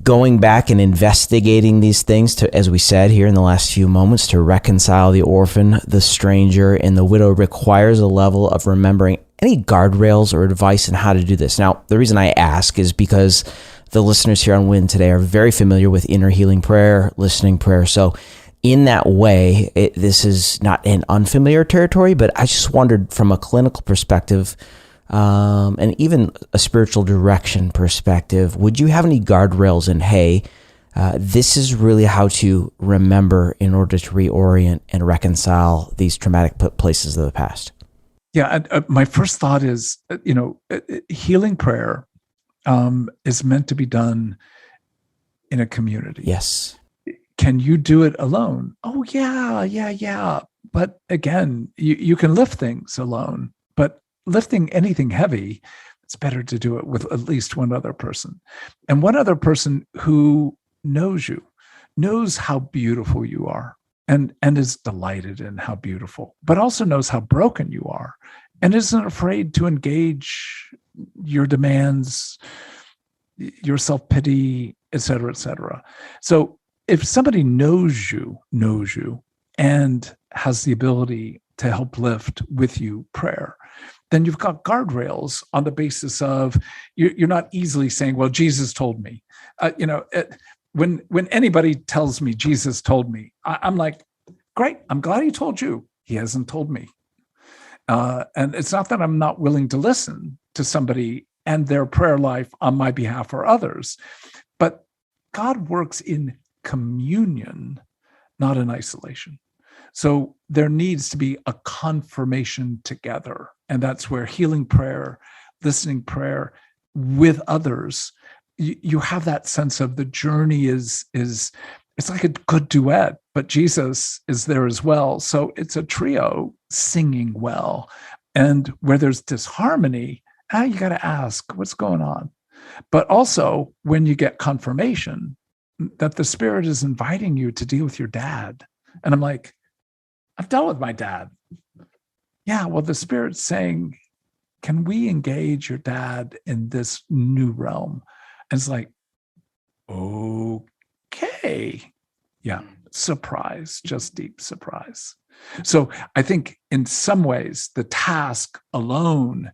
going back and investigating these things to, as we said here in the last few moments, to reconcile the orphan, the stranger, and the widow requires a level of remembering. Any guardrails or advice on how to do this? Now, the reason I ask is because the listeners here on Win today are very familiar with inner healing prayer, listening prayer. So in that way, this is not an unfamiliar territory, but I just wondered from a clinical perspective, and even a spiritual direction perspective, would you have any guardrails in, hey, this is really how to remember in order to reorient and reconcile these traumatic places of the past? Yeah, my first thought is, healing prayer is meant to be done in a community. Yes. Can you do it alone? Oh, yeah. But again, you can lift things alone, but lifting anything heavy, it's better to do it with at least one other person. And one other person who knows you, knows how beautiful you are, and is delighted in how beautiful, but also knows how broken you are, and isn't afraid to engage your demands your self-pity, et cetera, et cetera. So if somebody knows you, and has the ability to help lift with you prayer, then you've got guardrails on the basis of you're not easily saying, well, Jesus told me. When anybody tells me Jesus told me, I'm like, great, I'm glad he told you. He hasn't told me. And it's not that I'm not willing to listen to somebody and their prayer life on my behalf or others, but God works in communion, not in isolation. So there needs to be a confirmation together. And that's where healing prayer, listening prayer with others, you have that sense of the journey is it's like a good duet, but Jesus is there as well. So it's a trio singing well. And where there's disharmony, you got to ask what's going on. But also when you get confirmation that the Spirit is inviting you to deal with your dad. And I'm like, I've dealt with my dad. Yeah, well, the Spirit's saying, can we engage your dad in this new realm? And it's like, okay. Yeah, surprise, just deep surprise. So I think in some ways, the task alone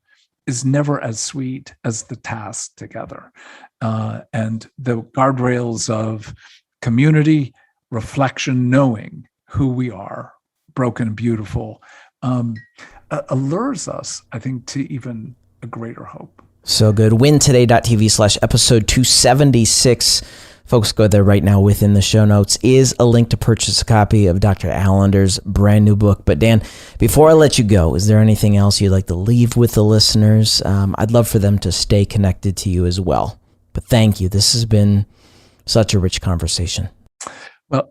is never as sweet as the task together. And the guardrails of community, reflection, knowing who we are, broken and beautiful, allures us, I think, to even a greater hope. So good. wintoday.tv/episode 276. Folks, go there right now. Within the show notes is a link to purchase a copy of Dr. Allender's brand new book. But Dan, before I let you go, is there anything else you'd like to leave with the listeners? I'd love for them to stay connected to you as well. But thank you. This has been such a rich conversation. Well,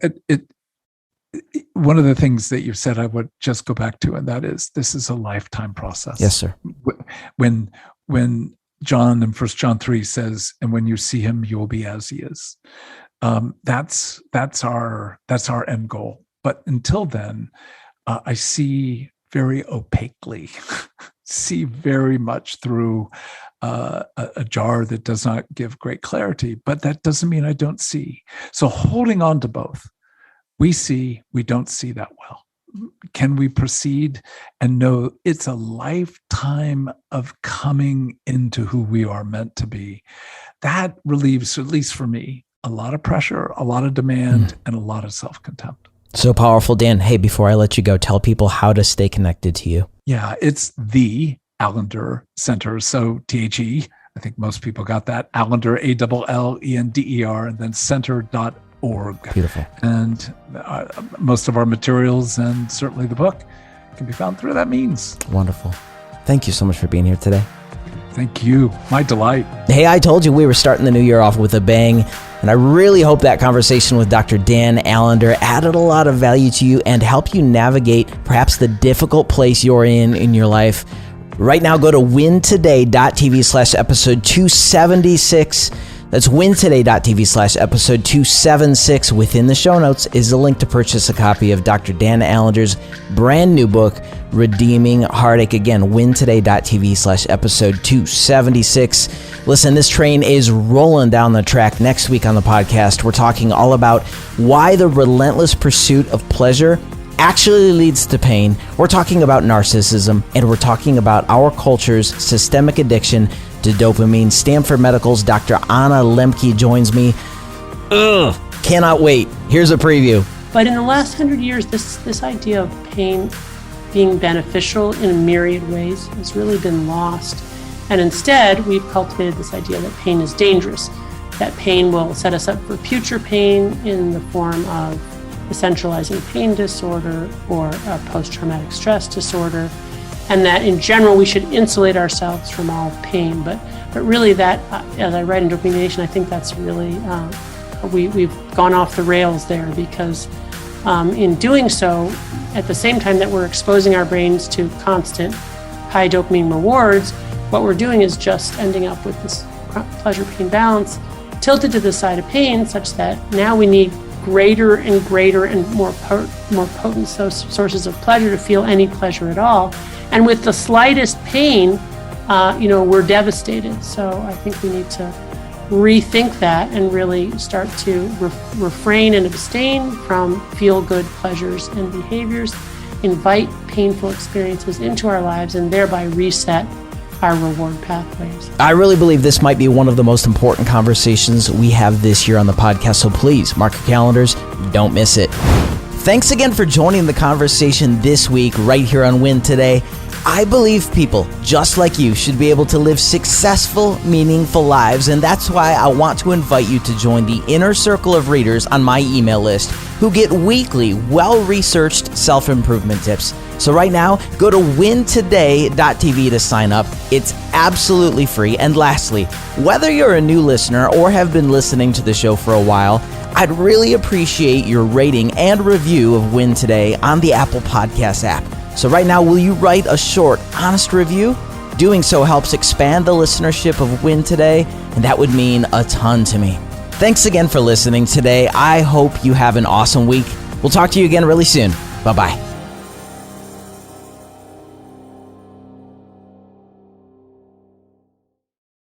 one of the things that you've said I would just go back to, and that is, this is a lifetime process. Yes, sir. When John in 1 John 3 says, and when you see him, you will be as he is. That's our end goal. But until then, I see very opaquely, see very much through a jar that does not give great clarity, but that doesn't mean I don't see. So holding on to both, we see, we don't see that well. Can we proceed and know it's a lifetime of coming into who we are meant to be? That relieves, at least for me, a lot of pressure, a lot of demand, and a lot of self-contempt. So powerful. Dan, hey, before I let you go, tell people how to stay connected to you. Yeah, it's the Allender Center. So THE, I think most people got that. Allender, ALLENDER, and then center.org. Beautiful. And most of our materials and certainly the book can be found through that means. Wonderful. Thank you so much for being here today. Thank you. My delight. Hey, I told you we were starting the new year off with a bang, and I really hope that conversation with Dr. Dan Allender added a lot of value to you and help you navigate perhaps the difficult place you're in your life. Right now, go to wintoday.tv/episode 276. That's wintoday.tv/episode 276. Within the show notes is a link to purchase a copy of Dr. Dan Allender's brand new book, Redeeming Heartache. Again, wintoday.tv/episode 276. Listen, this train is rolling down the track. Next week on the podcast, we're talking all about why the relentless pursuit of pleasure actually leads to pain. We're talking about narcissism, and we're talking about our culture's systemic addiction to dopamine. Stanford Medical's Dr. Anna Lemke joins me. Cannot wait. Here's a preview. But in the last 100 years, this idea of pain being beneficial in myriad ways has really been lost. And instead, we've cultivated this idea that pain is dangerous, that pain will set us up for future pain in the form of a centralizing pain disorder or a post-traumatic stress disorder, and that in general we should insulate ourselves from all pain. But really that, as I write in Dopamine Nation, I think that's really, we've gone off the rails there, because in doing so, at the same time that we're exposing our brains to constant high dopamine rewards, what we're doing is just ending up with this pleasure-pain balance tilted to the side of pain, such that now we need greater and greater and more potent sources of pleasure to feel any pleasure at all. And with the slightest pain, we're devastated. So I think we need to rethink that and really start to refrain and abstain from feel-good pleasures and behaviors, invite painful experiences into our lives, and thereby reset our reward pathways. I really believe this might be one of the most important conversations we have this year on the podcast, so please mark your calendars, don't miss it. Thanks again for joining the conversation this week right here on Win Today. I believe people just like you should be able to live successful, meaningful lives, and that's why I want to invite you to join the inner circle of readers on my email list who get weekly, well-researched self-improvement tips. So right now, go to wintoday.tv to sign up. It's absolutely free. And lastly, whether you're a new listener or have been listening to the show for a while, I'd really appreciate your rating and review of Win Today on the Apple Podcast app. So right now, will you write a short, honest review? Doing so helps expand the listenership of Win Today, and that would mean a ton to me. Thanks again for listening today. I hope you have an awesome week. We'll talk to you again really soon. Bye-bye.